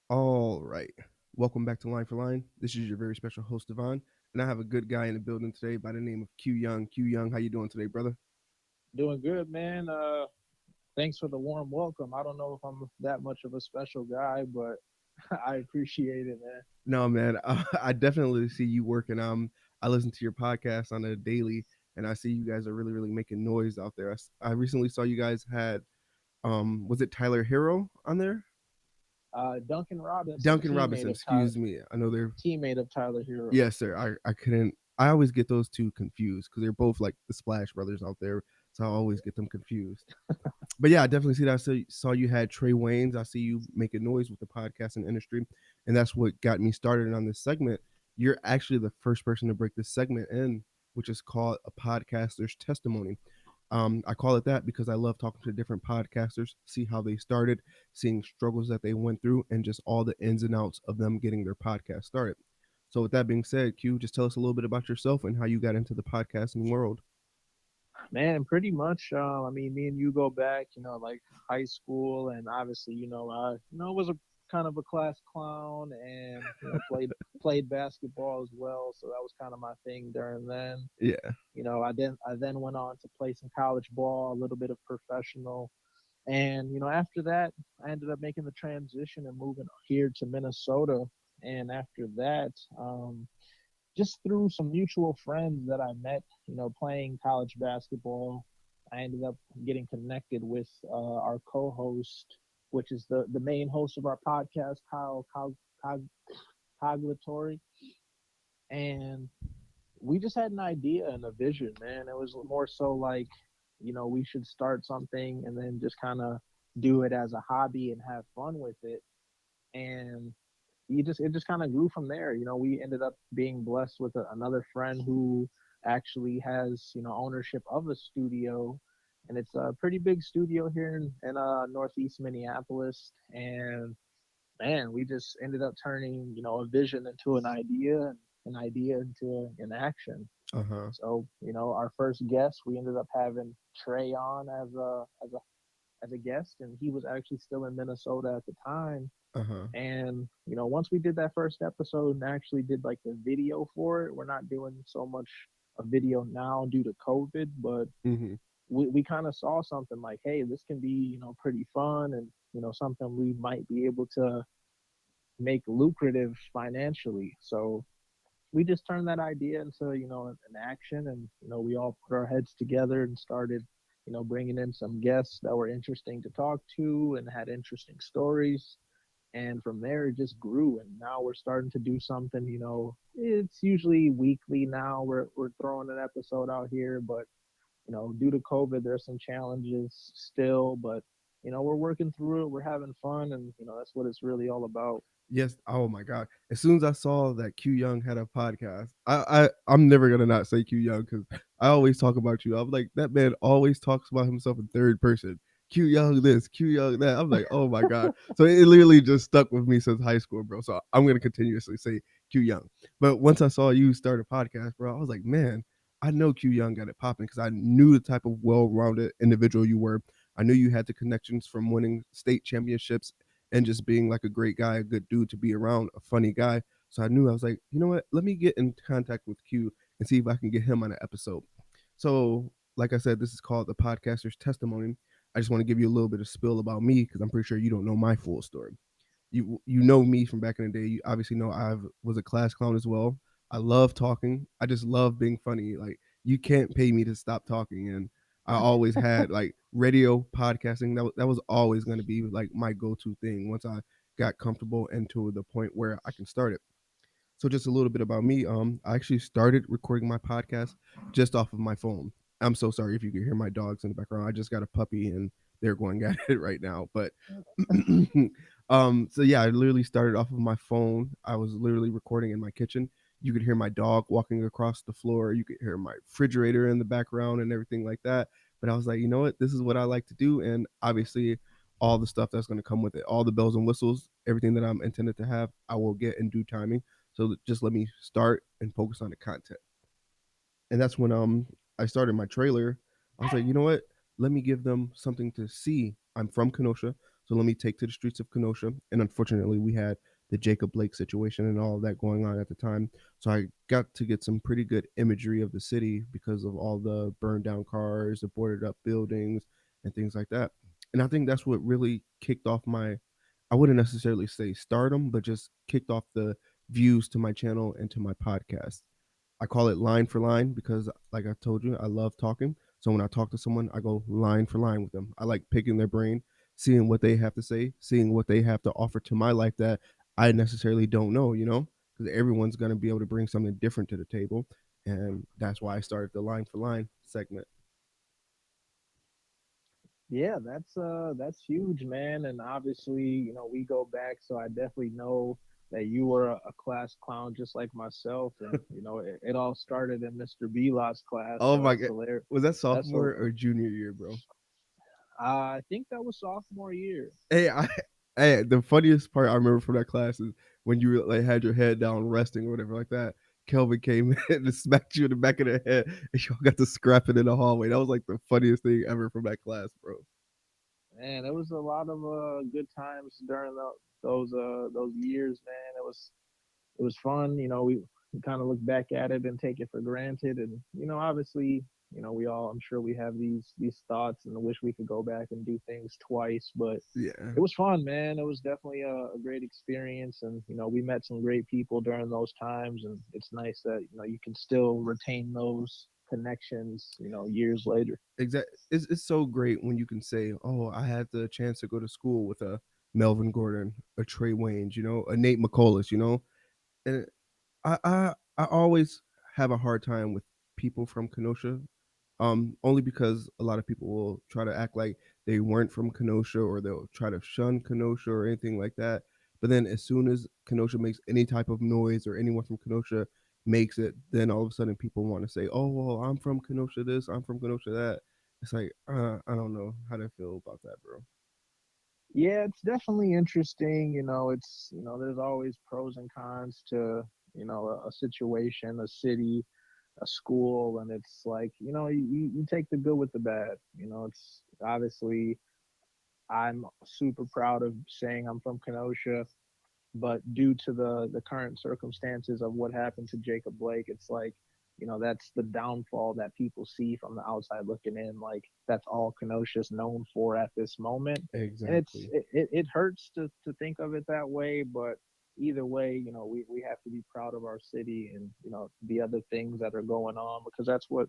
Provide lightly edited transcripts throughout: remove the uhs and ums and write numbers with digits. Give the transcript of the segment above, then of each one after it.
All right. Welcome back to Line for Line. This is your very special host, Devon, and I have a good guy in the building today by the name of Q Young. Q Young, how you doing today, brother? Doing good, man. Thanks for the warm welcome. I don't know if I'm that much of a special guy, but I appreciate it, man. No, man, I definitely see you working. I listen to your podcast on a daily, and I see you guys are really making noise out there. I recently saw you guys had, was it Tyler Hero on there? Duncan Robinson, Duncan Robinson, excuse me. I know they're teammate of Tyler Hero. Yes, sir. I couldn't. I always get those two confused because they're both like the Splash Brothers out there, so I always get them confused. But yeah, I definitely see that. I saw you had Trey Waynes. I see you making noise with the podcasting industry, and that's what got me started on this segment. You're actually the first person to break this segment in, which is called a podcaster's testimony. I call it that because I love talking to different podcasters, see how they started, seeing struggles that they went through, and just all the ins and outs of them getting their podcast started. So, with that being said, Q, just tell us a little bit about yourself and how you got into the podcasting world. Man, pretty much. I mean, me and you go back, like high school, and obviously, was a kind of a class clown, and played basketball as well. So that was kind of my thing during then. Yeah. I then went on to play some college ball, a little bit of professional. And, after that, I ended up making the transition and moving here to Minnesota. And after that, just through some mutual friends that I met, playing college basketball, I ended up getting connected with our co-host, which is the main host of our podcast, Coglatory. And we just had an idea and a vision, man. It was more so like, we should start something and then just kind of do it as a hobby and have fun with it. And it just kind of grew from there. We ended up being blessed with another friend who actually has, ownership of a studio, and it's a pretty big studio here in Northeast Minneapolis. And man, we just ended up turning, a vision into an idea, and an idea into an action. Uh huh. So, our first guest, we ended up having Trey on as a guest, and he was actually still in Minnesota at the time. Uh huh. And once we did that first episode and actually did like the video for it, we're not doing so much a video now due to COVID, but Mm-hmm. we kind of saw something like, hey, this can be pretty fun, and something we might be able to make lucrative financially. So we just turned that idea into an action, and we all put our heads together and started bringing in some guests that were interesting to talk to and had interesting stories. And from there it just grew, and now we're starting to do something. It's usually weekly now. We're throwing an episode out here, but due to COVID there's some challenges still, but we're working through it, we're having fun, and that's what it's really all about. Yes. Oh my God. As soon as I saw that Q Young had a podcast, I'm never gonna not say Q Young because I always talk about you. I'm like that man always talks about himself in third person. Q Young this, Q Young that. I'm like, oh my God. So it literally just stuck with me since high school, bro. So I'm gonna continuously say Q Young. But once I saw you start a podcast, bro, I was like, man, I know Q Young got it popping because I knew the type of well-rounded individual you were. I knew you had the connections from winning state championships and just being like a great guy, a good dude to be around, a funny guy. So I knew I was like, you know what? Let me get in contact with Q and see if I can get him on an episode. So, like I said, this is called the podcaster's testimony. I just want to give you a little bit of spill about me because I'm pretty sure you don't know my full story. You know me from back in the day. You obviously know I was a class clown as well. I love talking. I just love being funny. Like you can't pay me to stop talking, and I always had like radio podcasting. That was always going to be like my go to thing once I got comfortable and to the point where I can start it. So just a little bit about me. I actually started recording my podcast just off of my phone. I'm so sorry if you can hear my dogs in the background. I just got a puppy and they're going at it right now. But so yeah, I literally started off of my phone. I was literally recording in my kitchen. You could hear my dog walking across the floor. You could hear my refrigerator in the background and everything like that. But I was like, you know what? This is what I like to do. And obviously, all the stuff that's going to come with it, all the bells and whistles, everything that I'm intended to have, I will get in due timing. So just let me start and focus on the content. And that's when I started my trailer. I was like, you know what? Let me give them something to see. I'm from Kenosha, So let me take to the streets of Kenosha. And unfortunately, we had the Jacob Blake situation and all of that going on at the time. So I got to get some pretty good imagery of the city because of all the burned down cars, the boarded up buildings, and things like that. And I think that's what really kicked off my, I wouldn't necessarily say stardom, but just kicked off the views to my channel and to my podcast. I call it line for line because, like I told you, I love talking. So when I talk to someone, I go line for line with them. I like picking their brain, seeing what they have to say, seeing what they have to offer to my life that I necessarily don't know, because everyone's going to be able to bring something different to the table. And that's why I started the line for line segment. Yeah, that's huge, man. And obviously, we go back, so I definitely know that you were a class clown just like myself. And it all started in Mr. Belot's class, Oh so my that's God. hilarious. Was that That's sophomore or junior year, bro? I think that was sophomore year. Hey, hey, the funniest part I remember from that class is when you like had your head down resting or whatever like that. Kelvin came in and smacked you in the back of the head, and y'all got to scrapping in the hallway. That was like the funniest thing ever from that class, bro. Man, it was a lot of good times during those years, man. It was fun. We kind of look back at it and take it for granted. And obviously, we all, I'm sure we have these thoughts and wish we could go back and do things twice. But Yeah, it was fun, man. It was definitely a great experience, and we met some great people during those times. And it's nice that you can still retain those connections, years later. exactly. It's so great when you can say, "Oh, I had the chance to go to school with a Melvin Gordon, a Trey Waynes, a Nate McCullis, and I always have a hard time with people from Kenosha, only because a lot of people will try to act like they weren't from Kenosha or they'll try to shun Kenosha or anything like that. But then as soon as Kenosha makes any type of noise or anyone from Kenosha makes it, then all of a sudden people want to say, "Oh, well, I'm from Kenosha this, I'm from Kenosha that." It's like I don't know how to feel about that, bro. Yeah, it's definitely interesting. It's there's always pros and cons to a situation, a city, a school, and it's like you take the good with the bad. It's obviously I'm super proud of saying I'm from Kenosha, but due to the current circumstances of what happened to Jacob Blake, it's like that's the downfall that people see from the outside looking in. Like that's all Kenosha's known for at this moment, and Exactly. it hurts to think of it that way, but either way, we have to be proud of our city and the other things that are going on because that's what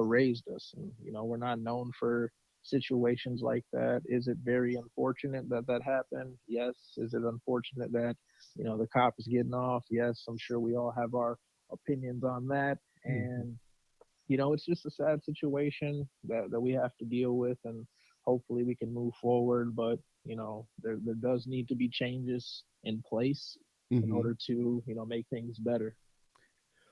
raised us, and we're not known for situations like that. Is it very unfortunate that that happened? Yes. Is it unfortunate that the cop is getting off? Yes. I'm sure we all have our opinions on that, Mhm. and it's just a sad situation that we have to deal with, and hopefully we can move forward. But there does need to be changes in place in Mhm. order to make things better.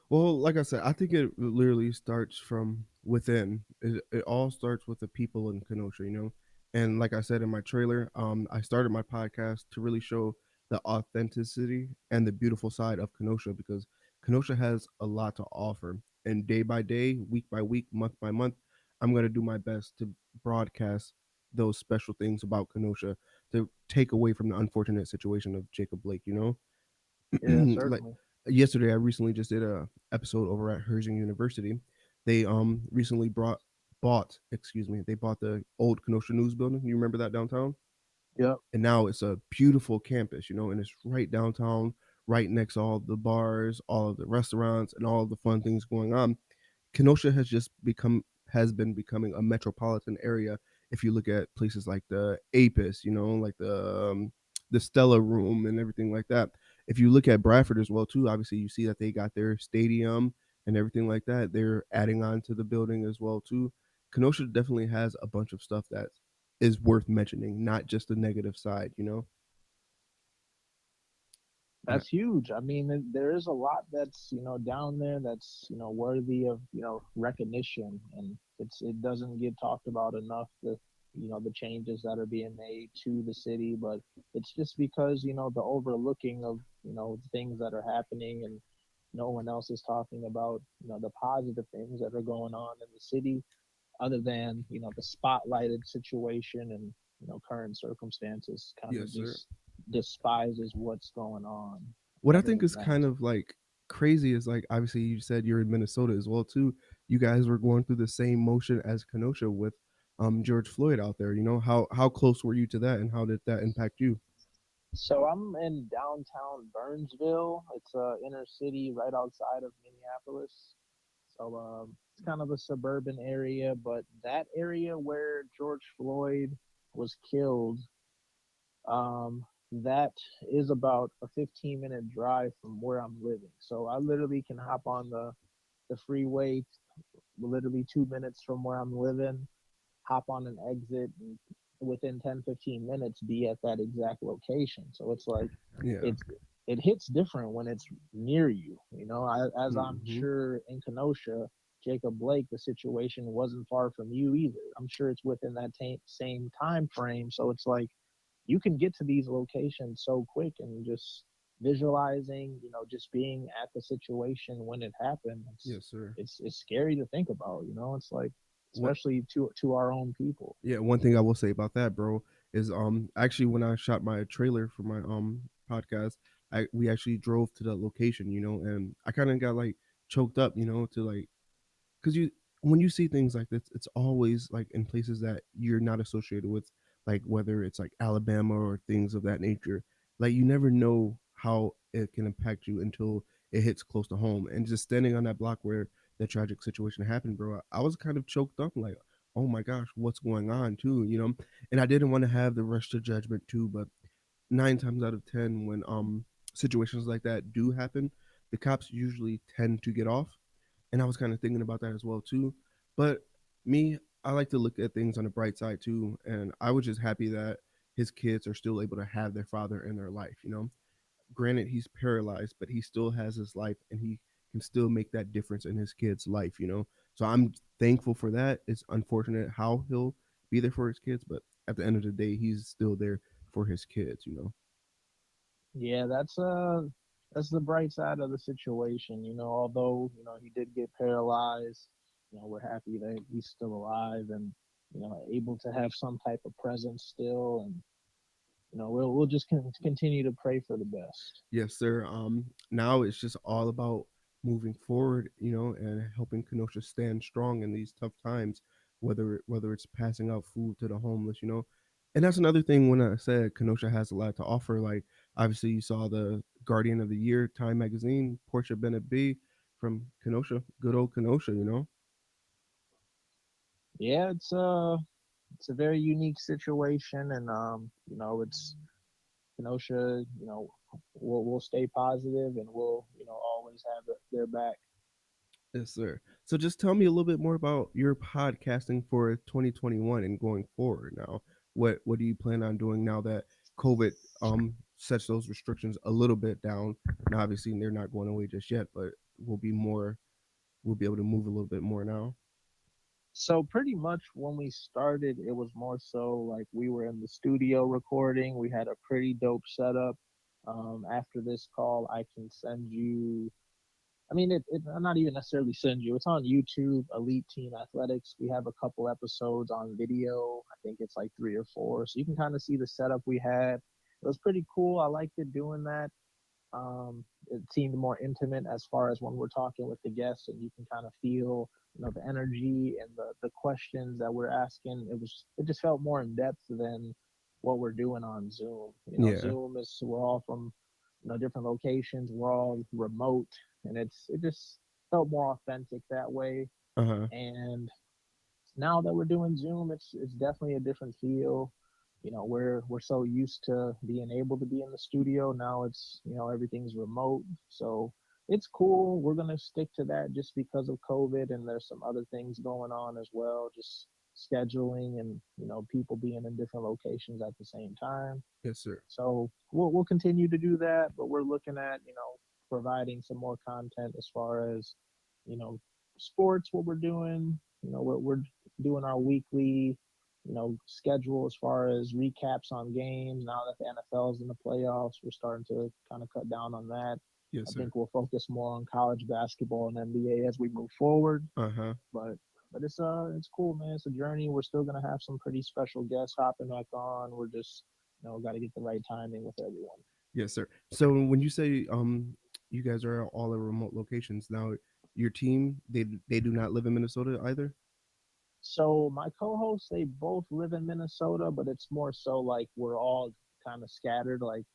Well, like I said, I think it literally starts from within. It all starts with the people in Kenosha. And like I said in my trailer, I started my podcast to really show the authenticity and the beautiful side of Kenosha because Kenosha has a lot to offer. And day by day, week by week, month by month, I'm going to do my best to broadcast those special things about Kenosha to take away from the unfortunate situation of Jacob Blake. Yeah, Like certainly. yesterday, I recently just did a episode over at Herzing University. They recently they bought the old Kenosha News building. You remember that downtown? Yep. And now it's a beautiful campus, and it's right downtown, right next to all the bars, all of the restaurants, and all of the fun things going on. Kenosha has been becoming a metropolitan area. If you look at places like the Apis, like the Stella Room and everything like that. If you look at Bradford as well too, obviously you see that they got their stadium and everything like that. They're adding on to the building as well too. Kenosha definitely has a bunch of stuff that is worth mentioning, not just the negative side. And That's huge. I mean, there is a lot that's down there that's worthy of recognition, and it doesn't get talked about enough. The changes that are being made to the city, but it's just because the overlooking of things that are happening, and no one else is talking about the positive things that are going on in the city, other than the spotlighted situation and current circumstances kind of Yes, sir. just despises what's going on What I rather think than is that. kind of like crazy is like obviously you said you're in Minnesota as well too. You guys were going through the same motion as Kenosha with George Floyd out there. You know how close were you to that, and how did that impact you? So I'm in downtown Burnsville. It's a inner city right outside of Minneapolis. So it's kind of a suburban area, but that area where George Floyd was killed, that is about a 15-minute drive from where I'm living. So I literally can hop on the freeway literally 2 minutes from where I'm living, hop on an exit, and within 10-15 minutes be at that exact location. So it's like Yeah. it's it hits different when it's near you. As I'm Hmm. sure in Kenosha, Jacob Blake, the situation wasn't far from you either. I'm sure it's within that same time frame. So it's like you can get to these locations so quick, and just visualizing, just being at the situation when it happened. It's Yes, sir. it's it's scary to think about. It's like, What especially to our own people. Yeah, one thing I will say about that, bro, is actually when I shot my trailer for my podcast, we actually drove to the location, and I kind of got like choked up, to like because you when you see things like this, it's always like in places that you're not associated with, like whether it's like Alabama or things of that nature. Like you never know how it can impact you until it hits close to home. And just standing on that block where the tragic situation happened, bro, I was kind of choked up, like, oh my gosh, what's going on too, And I didn't want to have the rush to judgment too, but 9 times out of 10, when situations like that do happen, the cops usually tend to get off, and I was kind of thinking about that as well too. But me, I like to look at things on the bright side too, and I was just happy that his kids are still able to have their father in their life. Granted, he's paralyzed, but he still has his life, and he can still make that difference in his kid's life. So I'm thankful for that. It's unfortunate how he'll be there for his kids, but at the end of the day, he's still there for his kids. Yeah, that's the bright side of the situation. Although he did get paralyzed, we're happy that he's still alive and able to have some type of presence still. And we'll just continue to pray for the best. Yes, sir. Now it's just all about moving forward, and helping Kenosha stand strong in these tough times, whether it's passing out food to the homeless. And that's another thing when I said Kenosha has a lot to offer. Like obviously you saw the Guardian of the Year Time magazine, Portia Bennett B from Kenosha, good old Kenosha. Yeah, it's a very unique situation, and it's Kenosha. We'll stay positive, and we'll always have their back. Yes, sir. So just tell me a little bit more about your podcasting for 2021 and going forward now. What do you plan on doing now that COVID sets those restrictions a little bit down? Now obviously they're not going away just yet, but we'll be able to move a little bit more now. So pretty much when we started, it was more so like we were in the studio recording. We had a pretty dope setup. After this call, I can send you. I mean, not even necessarily send you. It's on YouTube, Elite Team Athletics. We have a couple episodes on video. I think it's like three or four, so you can kind of see the setup we had. It was pretty cool. I liked it doing that. It seemed more intimate as far as when we're talking with the guests, and you can kind of feel, the energy and the questions that we're asking. It just felt more in depth than what we're doing on Zoom. Yeah. Zoom is we're all from different locations. We're all remote, and it just felt more authentic that way. Uh-huh. And now that we're doing Zoom, it's definitely a different feel. We're so used to being able to be in the studio. Now it's everything's remote, so it's cool. We're gonna stick to that just because of COVID, and there's some other things going on as well, just scheduling and people being in different locations at the same time. Yes, sir. So we'll continue to do that, but we're looking at providing some more content as far as you know sports, what we're doing. We're doing our weekly schedule as far as recaps on games. Now that the NFL is in the playoffs, we're starting to kind of cut down on that. I Yes, sir. think we'll focus more on college basketball and NBA as we move forward. Uh-huh. But but it's cool, man. It's a journey. We're still gonna have some pretty special guests hopping back on. We're just got to get the right timing with everyone. Yes, sir. So when you say you guys are all at remote locations now, your team they do not live in Minnesota either. So my co-hosts, they both live in Minnesota, but it's more so like we're all kind of scattered. Like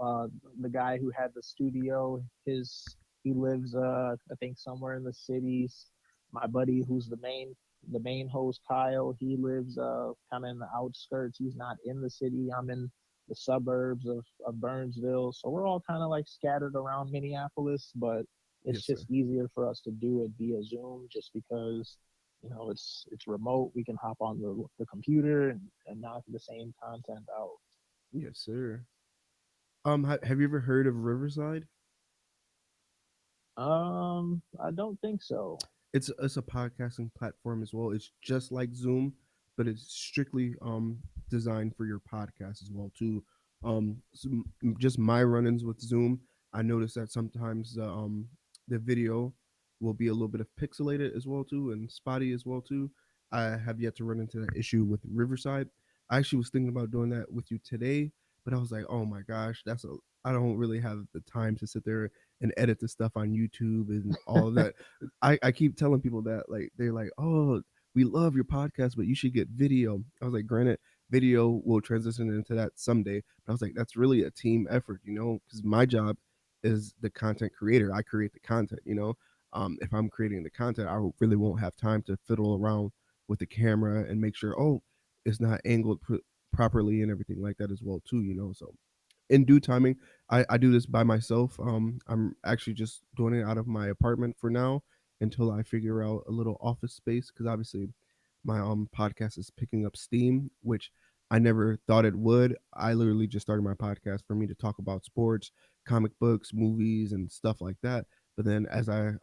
uh, the guy who had the studio, he lives I think somewhere in the cities. My buddy, who's the main host, Kyle, he lives kind of in the outskirts. He's not in the city. I'm in the suburbs of Burnsville, so we're all kind of like scattered around Minneapolis, but it's Yes, sir. just easier for us to do it via Zoom, just because it's remote. We can hop on the computer and knock the same content out. Yes, sir. Have you ever heard of Riverside? I don't think so. It's a podcasting platform as well. It's just like Zoom, but it's strictly designed for your podcast as well too. Just my run-ins with Zoom, I noticed that sometimes the video will be a little bit of pixelated as well too, and spotty as well too. I have yet to run into that issue with Riverside. I actually was thinking about doing that with you today, but I was like, oh my gosh, I don't really have the time to sit there and edit the stuff on YouTube and all of that. I keep telling people that, like, they're like, oh, we love your podcast, but you should get video. I was like, granted, video will transition into that someday. But I was like, that's really a team effort, because my job is the content creator. I create the content, If I'm creating the content, I really won't have time to fiddle around with the camera and make sure, oh, it's not angled properly and everything like that as well too. So in due timing, I do this by myself. I'm actually just doing it out of my apartment for now until I figure out a little office space, because obviously my podcast is picking up steam, which I never thought it would. I literally just started my podcast for me to talk about sports, comic books, movies, and stuff like that. But then as I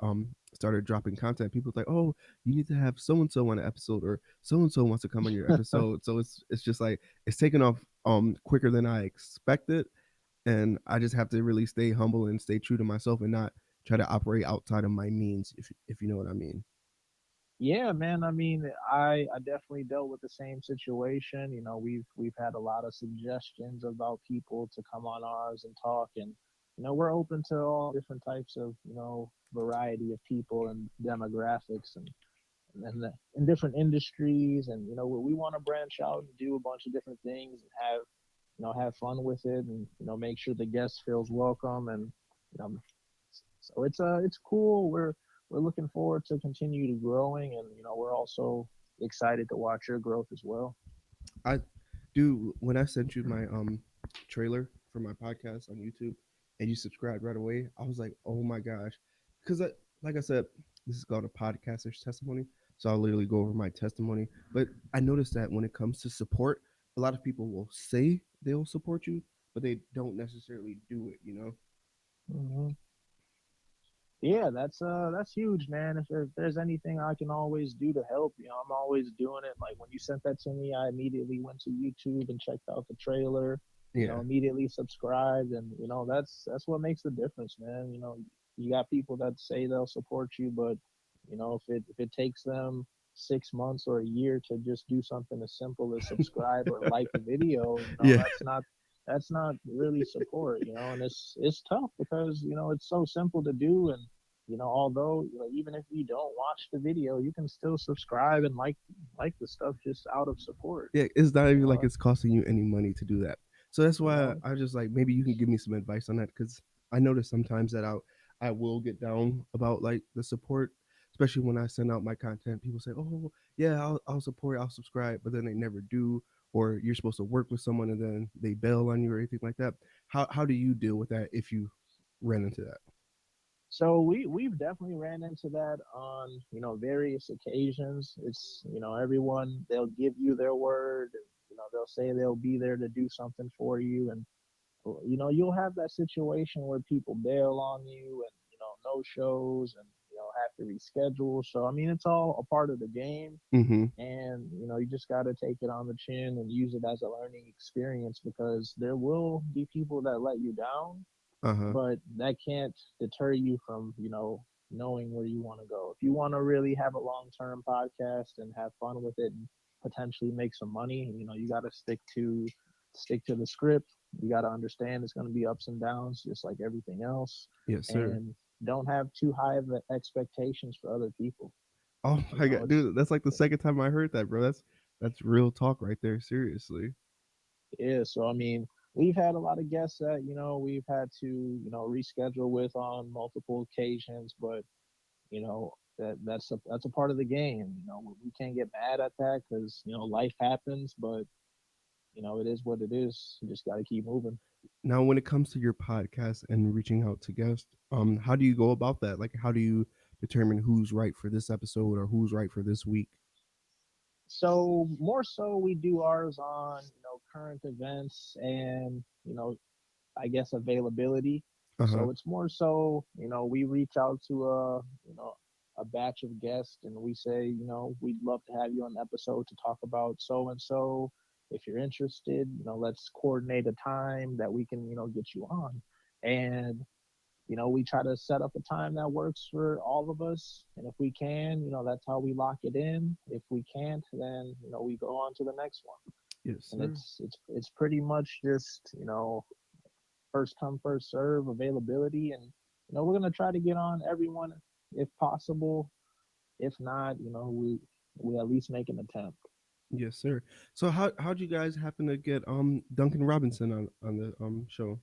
started dropping content, people were like, "Oh, you need to have so and so on an episode, or so and so wants to come on your episode." So it's just like it's taken off quicker than I expected, and I just have to really stay humble and stay true to myself and not try to operate outside of my means, if you know what I mean. Yeah, man. I mean, I definitely dealt with the same situation. We've had a lot of suggestions about people to come on ours and talk, and we're open to all different types of variety of people and demographics and different industries, and we want to branch out and do a bunch of different things and have fun with it, and make sure the guest feels welcome, and you know so it's cool. We're looking forward to continue to growing, and we're also excited to watch your growth as well. I do when I sent you my trailer for my podcast on YouTube and you subscribed right away, I was like, oh my gosh, because like I said, this is called a podcaster's testimony, so I'll literally go over my testimony. But I noticed that when it comes to support, a lot of people will say they'll support you, but they don't necessarily do it. Hmm. Yeah, that's huge, man. If there's anything I can always do to help, I'm always doing it. Like when you sent that to me, I immediately went to YouTube and checked out the trailer. Yeah. Immediately subscribed, and that's what makes the difference, man. You got people that say they'll support you, but if it takes them 6 months or a year to just do something as simple as subscribe or like a video, Yeah. that's not really support, and it's tough because it's so simple to do, and although even if you don't watch the video, you can still subscribe and like the stuff just out of support. Yeah, it's not you even like know it's costing you any money to do that. So that's you why know I just like, maybe you can give me some advice on that, because I notice sometimes that I will get down about like the support, especially when I send out my content. People say, "Oh yeah, I'll support, I'll subscribe," but then they never do. Or you're supposed to work with someone and then they bail on you or anything like that. How do you deal with that if you ran into that? So we've definitely ran into that on various occasions. It's everyone, they'll give you their word, and they'll say they'll be there to do something for you, and you'll have that situation where people bail on you, and no shows, and have to reschedule. So I mean, it's all a part of the game, Mm-hmm. and you just got to take it on the chin and use it as a learning experience, because there will be people that let you down, Uh huh. but that can't deter you from knowing where you want to go. If you want to really have a long-term podcast and have fun with it and potentially make some money, you got to stick to the script. You got to understand it's going to be ups and downs just like everything else, Yes, sir. and don't have too high of expectations for other people. Oh You my know, god, it's dude, that's like the second time I heard that, bro. That's real talk right there. Seriously. Yeah, so I mean, we've had a lot of guests that we've had to reschedule with on multiple occasions, but that's a part of the game. We can't get mad at that because life happens, but it is what it is. You just got to keep moving. Now, when it comes to your podcast and reaching out to guests, how do you go about that? Like, how do you determine who's right for this episode or who's right for this week? So more so, we do ours on current events and I guess availability. Uh huh. So it's more so, we reach out to a batch of guests and we say, we'd love to have you on the episode to talk about so and so. If you're interested, let's coordinate a time that we can, get you on. And we try to set up a time that works for all of us. And if we can, that's how we lock it in. If we can't, then we go on to the next one. Yes, And sir. it's pretty much just first come first serve availability, and we're gonna try to get on everyone if possible. If not, we at least make an attempt. Yes, sir. So how'd you guys happen to get Duncan Robinson on the show?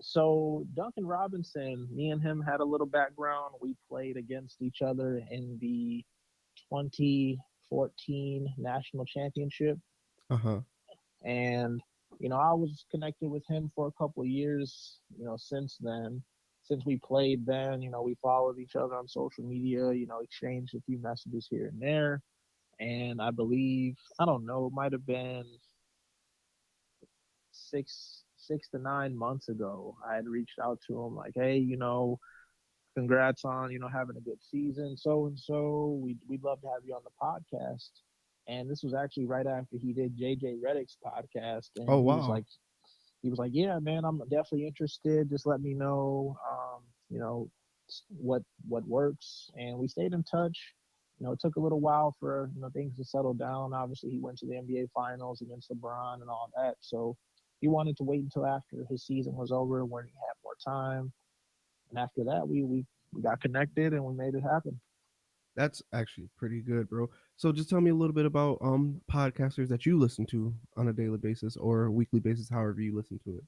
So Duncan Robinson, me and him had a little background. We played against each other in the 2014 national championship, Uh huh. and I was connected with him for a couple of years. Since then, since we played then, we followed each other on social media. Exchanged a few messages here and there. And I believe, I don't know, it might have been 6 to 9 months ago. I had reached out to him like, hey, congrats on having a good season, so and so. We'd love to have you on the podcast. And this was actually right after he did JJ Reddick's podcast, Oh and wow. he was like, yeah, man, I'm definitely interested. Just let me know, you know, what works. And we stayed in touch. It took a little while for things to settle down. Obviously, he went to the NBA Finals against LeBron and all that, so he wanted to wait until after his season was over when he had more time. And after that, we got connected and we made it happen. That's actually pretty good, bro. So just tell me a little bit about podcasters that you listen to on a daily basis or weekly basis, however you listen to it.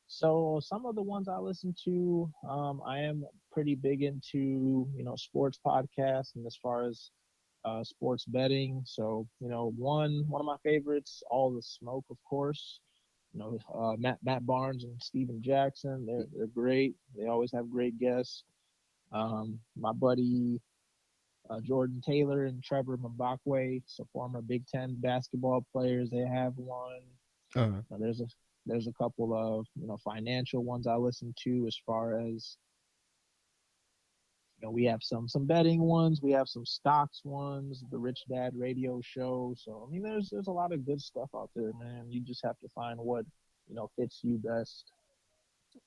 So some of the ones I listen to, I am pretty big into sports podcasts and as far as sports betting. So one of my favorites, All the Smoke, of course. Matt Barnes and Steven Jackson. They're great. They always have great guests. My buddy Jordan Taylor and Trevor Mbakwe, so former Big Ten basketball players. They have one. Uh Now, there's a couple of financial ones I listen to as far as we have some betting ones, we have some stocks ones, the Rich Dad Radio Show. So I mean, there's a lot of good stuff out there, man. You just have to find what fits you best.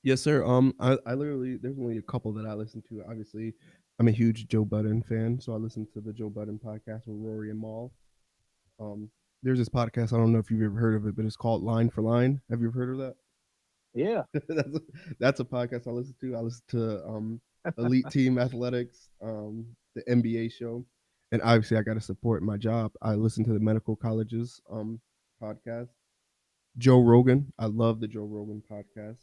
yes, sir. I literally there's only a couple that I listen to. Obviously, I'm a huge Joe Budden fan, so I listen to the Joe Budden podcast with Rory and Maul. Um, there's this podcast. I don't know if you've ever heard of it, but it's called Line for Line. Have you ever heard of that? Yeah, That's a podcast I listen to. I listen to Elite Team Athletics, the NBA show, and obviously I got to support my job. I listen to the medical colleges podcast. Joe Rogan. I love the Joe Rogan podcast.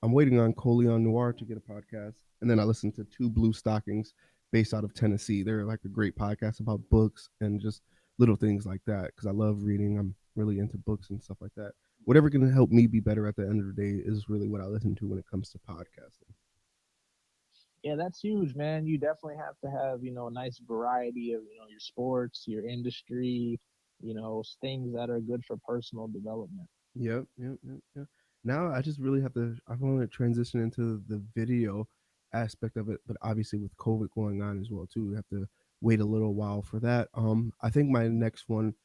I'm waiting on Coleon Noir to get a podcast, and then I listen to Two Blue Stockings, based out of Tennessee. They're like a great podcast about books and just little things like that because I love reading. I'm really into books and stuff like that. Whatever can help me be better at the end of the day is really what I listen to when it comes to podcasting. yeah, that's huge, man. You definitely have to have a nice variety of your sports, your industry, things that are good for personal development. Yep, yep, yep, yep. Now I just really have to. I want to transition into the video aspect of it, but obviously with COVID going on as well too, we have to wait a little while for that. I think my next one,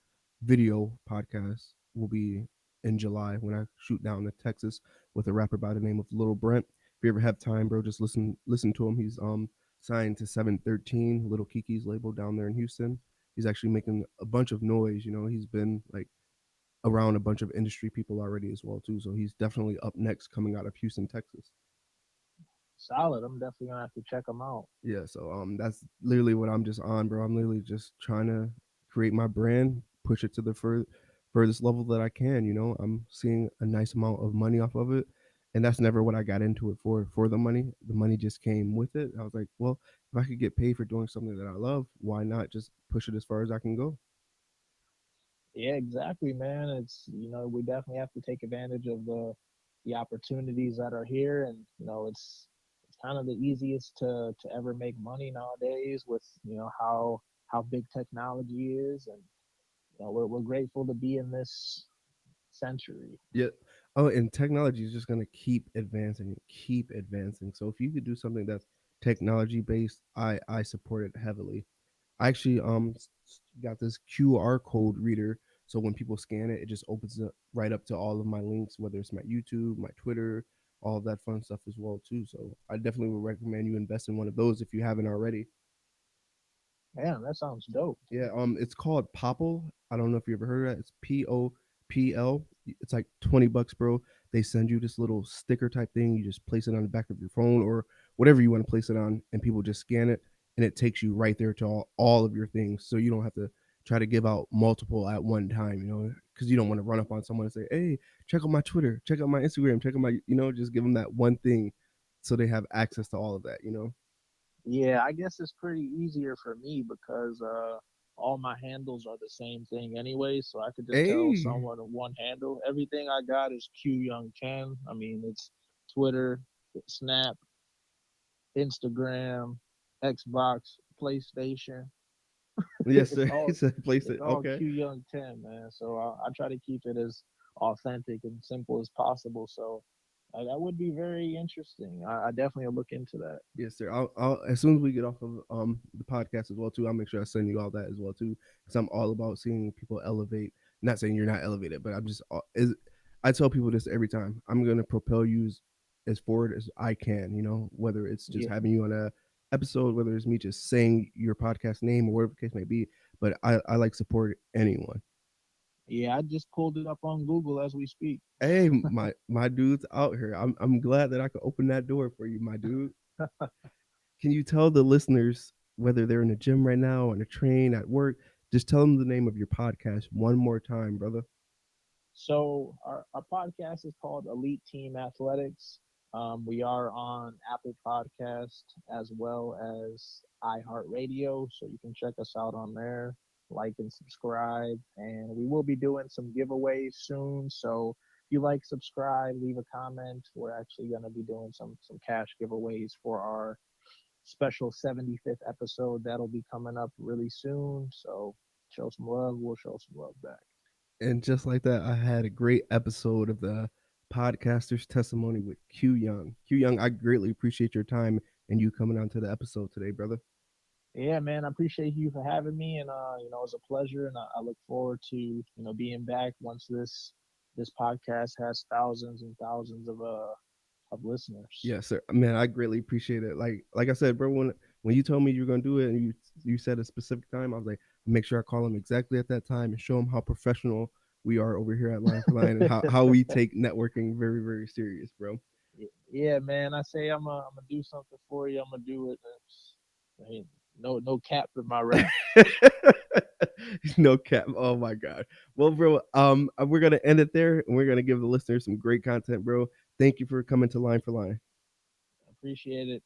video podcast, will be in July when I shoot down to Texas with a rapper by the name of Little Brent. If you ever have time, bro, just listen to him. He's signed to 713 Little Kiki's label down there in Houston. He's actually making a bunch of noise. He's been like around a bunch of industry people already as well too. So he's definitely up next coming out of Houston, Texas. Solid. I'm definitely gonna have to check them out. Yeah, so that's literally what I'm just on, bro. I'm literally just trying to create my brand, push it to the furthest level that I can. I'm seeing a nice amount of money off of it, and that's never what I got into it for the money. The money just came with it. I was like, well, if I could get paid for doing something that I love, why not just push it as far as I can go? Yeah, exactly, man. It's we definitely have to take advantage of the opportunities that are here, and it's kind of the easiest to ever make money nowadays with how big technology is, and we're grateful to be in this century. Yeah. Oh, and technology is just gonna keep advancing and keep advancing. So if you could do something that's technology based, I support it heavily. I actually got this QR code reader, so when people scan it, it just opens it right up to all of my links, whether it's my YouTube, my Twitter, all of that fun stuff as well too. So I definitely would recommend you invest in one of those if you haven't already. Man, that sounds dope. Yeah, it's called Popple. I don't know if you ever heard of that. It's POPL. It's like $20, bro. They send you this little sticker type thing. You just place it on the back of your phone or whatever you want to place it on, and people just scan it, and it takes you right there to all of your things. So you don't have to try to give out multiple at one time, because you don't want to run up on someone and say, "Hey, check out my Twitter, check out my Instagram, check out my," just give them that one thing, so they have access to all of that. Yeah, I guess it's pretty easier for me because all my handles are the same thing anyway, so I could just tell Hey, someone one handle. Everything I got is QYOUNG 10. I mean, it's Twitter, Snap, Instagram, Xbox, PlayStation. yes, it's sir. He all said place it's it. all Okay. QYOUNG 10, man. So I try to keep it as authentic and simple as possible. So that would be very interesting. I definitely will look into that. Yes, sir. I'll as soon as we get off of the podcast as well too, I'll make sure I send you all that as well too, because I'm all about seeing people elevate. Not saying you're not elevated, but I'm just is I tell people this every time. I'm gonna propel you as forward as I can. Whether it's just Yeah, having you on a episode, whether it's me just saying your podcast name or whatever the case may be. But I like support anyone. yeah. I just pulled it up on Google as we speak. Hey, my dude's out here. I'm glad that I could open that door for you, my dude. Can you tell the listeners, whether they're in the gym right now, on a train, at work, just tell them the name of your podcast one more time, brother? So our podcast is called Elite Team Athletics. We are on Apple Podcast as well as iHeartRadio, so you can check us out on there, like and subscribe. And we will be doing some giveaways soon. So if you like, subscribe, leave a comment. We're actually going to be doing some cash giveaways for our special 75th episode that'll be coming up really soon. So show some love. We'll show some love back. And just like that, I had a great episode of the podcaster's testimony with Q Young. Q Young, I greatly appreciate your time and you coming on to the episode today, brother. Yeah, man, I appreciate you for having me, and it's a pleasure, and I look forward to being back once this podcast has thousands and thousands of listeners. Yes, sir. Man, I greatly appreciate it. Like I said, bro, when you told me you were gonna do it and you said a specific time, I was like, make sure I call him exactly at that time and show him how professional we are over here at Line for Line and how we take networking very, very serious, bro. Yeah, man, I say I'm gonna do something for you. I'm gonna do it. Ain't no cap in my rap. No cap. Oh my god. Well, bro, we're gonna end it there and we're gonna give the listeners some great content, bro. Thank you for coming to Line for Line. Appreciate it.